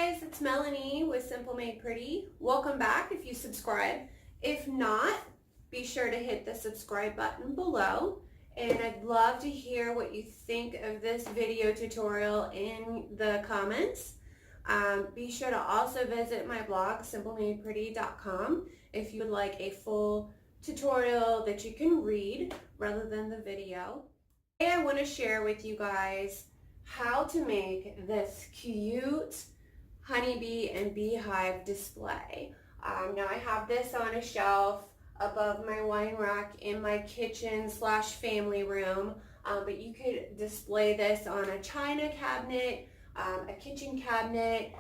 guys, it's Melanie with Simple Made Pretty. Welcome back if you subscribe. If not, be sure to hit the subscribe button below. And I'd love to hear what you think of this video tutorial in the comments. Be sure to also visit my blog, simplemadepretty.com, if you would like a full tutorial that you can read rather than the video. Today I want to share with you guys how to make this cute honeybee and beehive display. Now I have this on a shelf above my wine rack in my kitchen / family room, but you could display this on a china cabinet, a kitchen cabinet,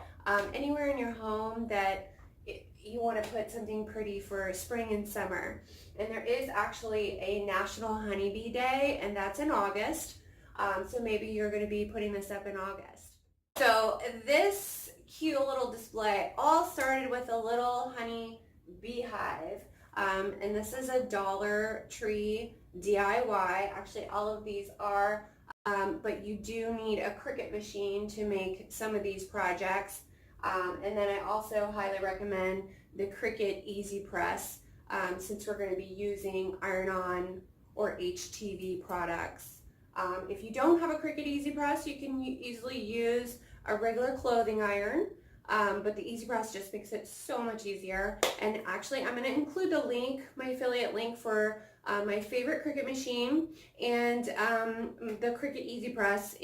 anywhere in your home that you want to put something pretty for spring and summer. And there is actually a National Honeybee Day, and that's in August. So maybe you're going to be putting this up in August. So this cute little display all started with a little honey beehive. And this is a Dollar Tree DIY. Actually, all of these are, but you do need a Cricut machine to make some of these projects. And then I also highly recommend the Cricut Easy Press, since we're going to be using iron-on or HTV products. If you don't have a Cricut Easy Press, you can easily use a regular clothing iron, but the Easy Press just makes it so much easier. And actually, I'm going to include the link, my affiliate link for my favorite Cricut machine and the Cricut Easy Press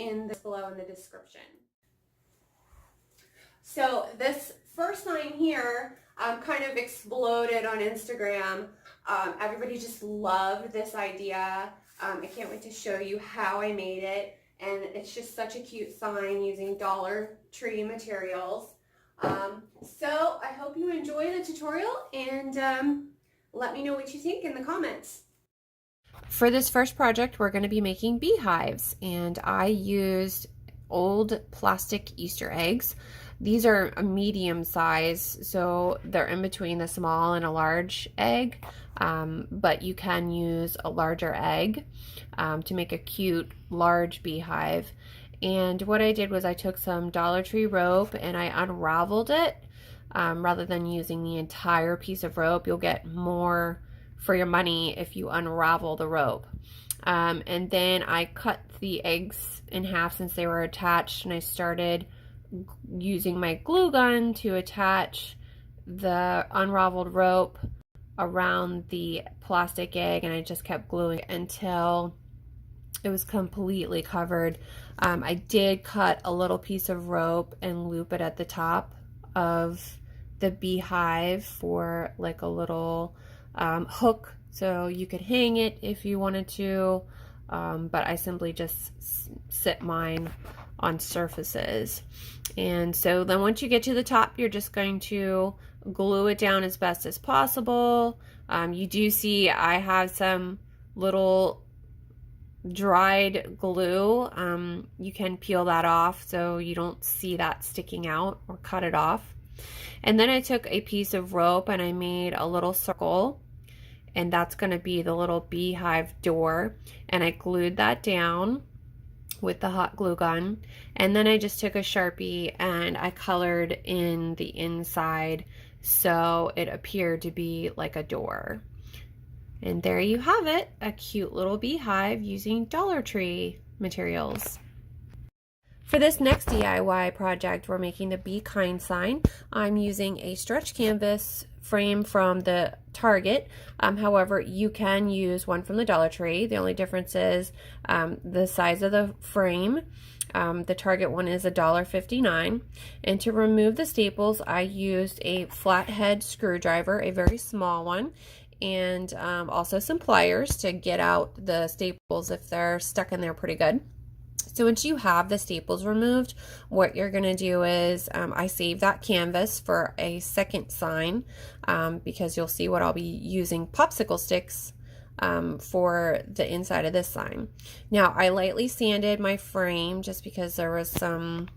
below in the description. So this first line here kind of exploded on Instagram. Everybody just loved this idea. I can't wait to show you how I made it, and it's just such a cute sign using Dollar Tree materials. So I hope you enjoy the tutorial, and let me know what you think in the comments. For this first project, we're going to be making beehives, and I used old plastic Easter eggs. These are a medium size, so they're in between the small and a large egg, but you can use a larger egg to make a cute large beehive. And what I did was I took some Dollar Tree rope and I unraveled it. Rather than using the entire piece of rope, you'll get more for your money if you unravel the rope. And then I cut the eggs in half since they were attached, and I started using my glue gun to attach the unraveled rope around the plastic egg, and I just kept gluing until it was completely covered. I did cut a little piece of rope and loop it at the top of the beehive for like a little hook, so you could hang it if you wanted to, but I simply just sit mine on surfaces. And so then once you get to the top, you're just going to glue it down as best as possible. You do see I have some little dried glue. You can peel that off so you don't see that sticking out, or cut it off. And then I took a piece of rope and I made a little circle, and that's going to be the little beehive door, and I glued that down with the hot glue gun. And then I just took a Sharpie and I colored in the inside so it appeared to be like a door. And there you have it, a cute little beehive using Dollar Tree materials. For this next DIY project, we're making the Be Kind sign. I'm using a stretch canvas frame from the Target. However, you can use one from the Dollar Tree. The only difference is the size of the frame. The Target one is $1.59. And to remove the staples, I used a flathead screwdriver, a very small one, and also some pliers to get out the staples if they're stuck in there pretty good. So once you have the staples removed, what you're going to do is I save that canvas for a second sign, because you'll see what I'll be using popsicle sticks for the inside of this sign. Now I lightly sanded my frame just because there was some,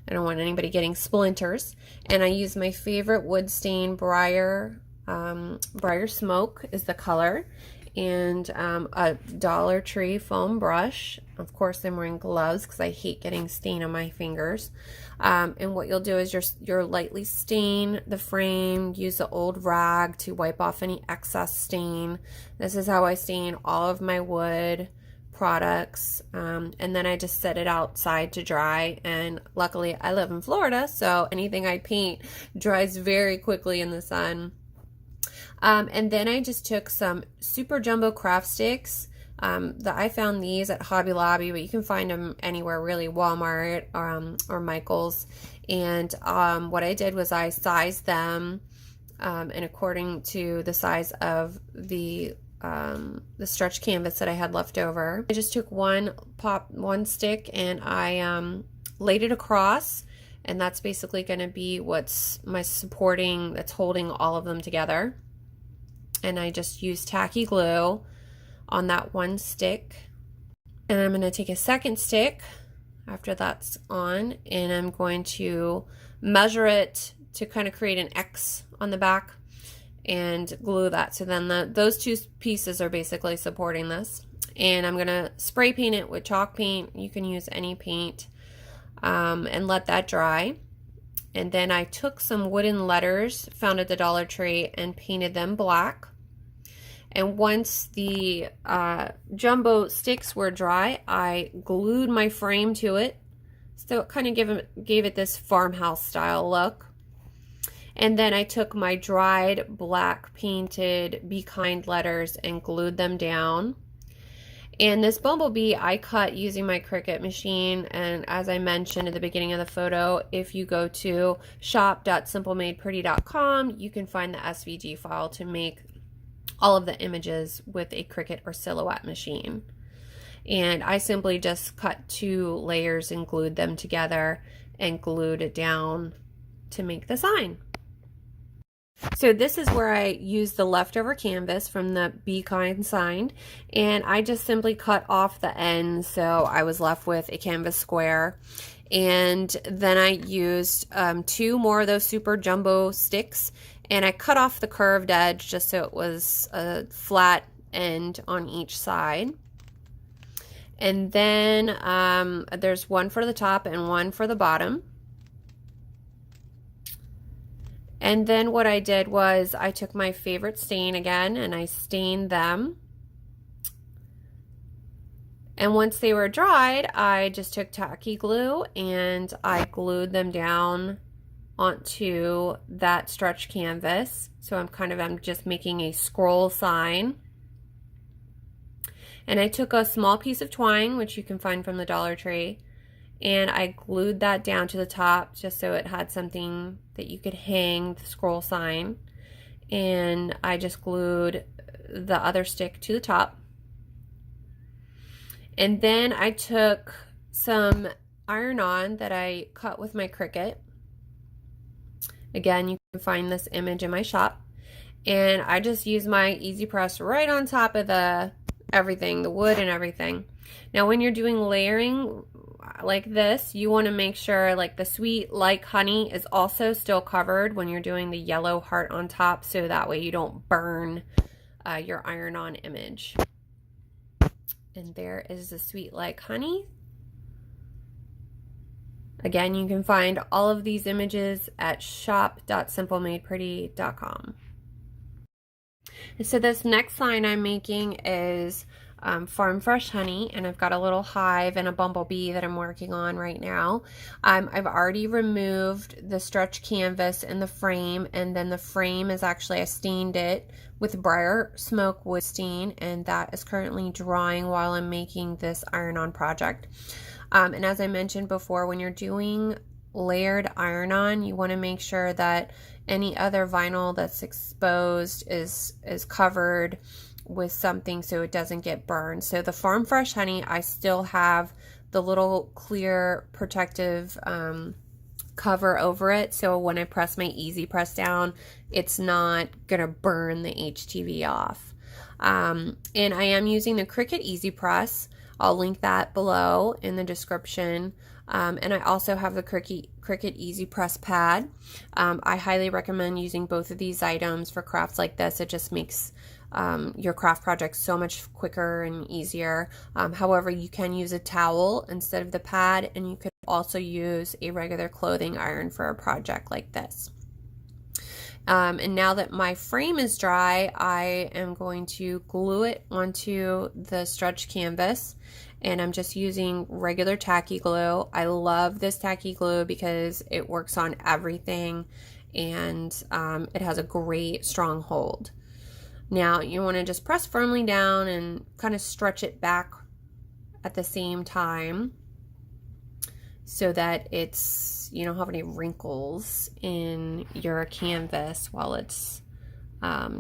I don't want anybody getting splinters, and I used my favorite wood stain Briar Smoke is the color, and a Dollar Tree foam brush. Of course, I'm wearing gloves because I hate getting stain on my fingers. And what you'll do is you'll lightly stain the frame, use the old rag to wipe off any excess stain. This is how I stain all of my wood products, and then I just set it outside to dry. And luckily I live in Florida, so anything I paint dries very quickly in the sun. And then I just took some super jumbo craft sticks. I found these at Hobby Lobby, but you can find them anywhere really, Walmart or Michael's. And what I did was I sized them, and according to the size of the stretch canvas that I had left over. I just took one stick and I laid it across, and that's basically going to be what's my supporting, that's holding all of them together. And I just used tacky glue on that one stick, and I'm going to take a second stick after that's on, and I'm going to measure it to kind of create an X on the back and glue that. So then those two pieces are basically supporting this. And I'm going to spray paint it with chalk paint. You can use any paint, and let that dry. And then I took some wooden letters found at the Dollar Tree and painted them black. And once the jumbo sticks were dry, I glued my frame to it. So it kind of gave it this farmhouse style look. And then I took my dried black painted Be Kind letters and glued them down. And this bumblebee I cut using my Cricut machine. And as I mentioned at the beginning of the photo, if you go to shop.simplemadepretty.com, you can find the SVG file to make all of the images with a Cricut or Silhouette machine. And I simply just cut 2 layers and glued them together and glued it down to make the sign. So this is where I used the leftover canvas from the Be Kind sign, and I just simply cut off the ends, so I was left with a canvas square. And then I used 2 more of those super jumbo sticks, and I cut off the curved edge just so it was a flat end on each side. And then there's one for the top and one for the bottom. And then what I did was I took my favorite stain again and I stained them. And once they were dried, I just took tacky glue and I glued them down onto that stretch canvas. So I'm just making a scroll sign. And I took a small piece of twine, which you can find from the Dollar Tree, and I glued that down to the top just so it had something that you could hang the scroll sign. And I just glued the other stick to the top. And then I took some iron-on that I cut with my Cricut. Again, you can find this image in my shop. And I just used my Easy Press right on top of everything, the wood and everything. Now when you're doing layering like this, you want to make sure like the sweet like honey is also still covered when you're doing the yellow heart on top, so that way you don't burn your iron-on image. And there is the sweet like honey. Again, you can find all of these images at shop.simplemadepretty.com. So this next sign I'm making is Farm Fresh Honey, and I've got a little hive and a bumblebee that I'm working on right now. I've already removed the stretch canvas in the frame, and then the frame is actually, I stained it with briar smoke wood stain, and that is currently drying while I'm making this iron-on project. And as I mentioned before, when you're doing layered iron-on, you want to make sure that any other vinyl that's exposed is covered with something so it doesn't get burned. So the Farm Fresh Honey, I still have the little clear protective cover over it, so when I press my Easy Press down, it's not gonna burn the HTV off. And I am using the Cricut Easy Press. I'll link that below in the description. And I also have the Cricut Easy Press pad. I highly recommend using both of these items for crafts like this. It just makes your craft project so much quicker and easier. However, you can use a towel instead of the pad, and you could also use a regular clothing iron for a project like this. And now that my frame is dry, I am going to glue it onto the stretch canvas, and I'm just using regular tacky glue. I love this tacky glue because it works on everything, and it has a great strong hold. Now you want to just press firmly down and kind of stretch it back at the same time so that you don't have any wrinkles in your canvas while it's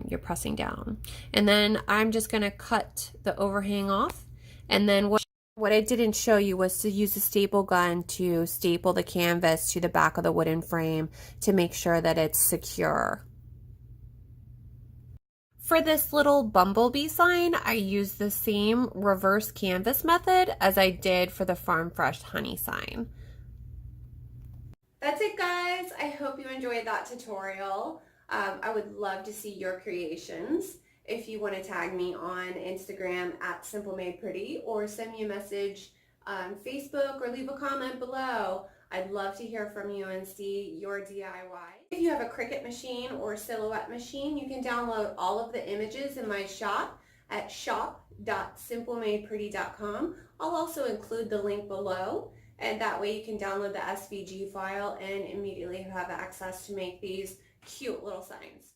you're pressing down. And then I'm just going to cut the overhang off, and then what I didn't show you was to use a staple gun to staple the canvas to the back of the wooden frame to make sure that it's secure. For this little bumblebee sign, I used the same reverse canvas method as I did for the Farm Fresh honey sign. That's it, guys. I hope you enjoyed that tutorial. I would love to see your creations. If you want to tag me on Instagram at SimpleMadePretty, or send me a message on Facebook, or leave a comment below. I'd love to hear from you and see your DIY. If you have a Cricut machine or Silhouette machine, you can download all of the images in my shop at shop.simplemadepretty.com. I'll also include the link below, and that way you can download the SVG file and immediately have access to make these cute little signs.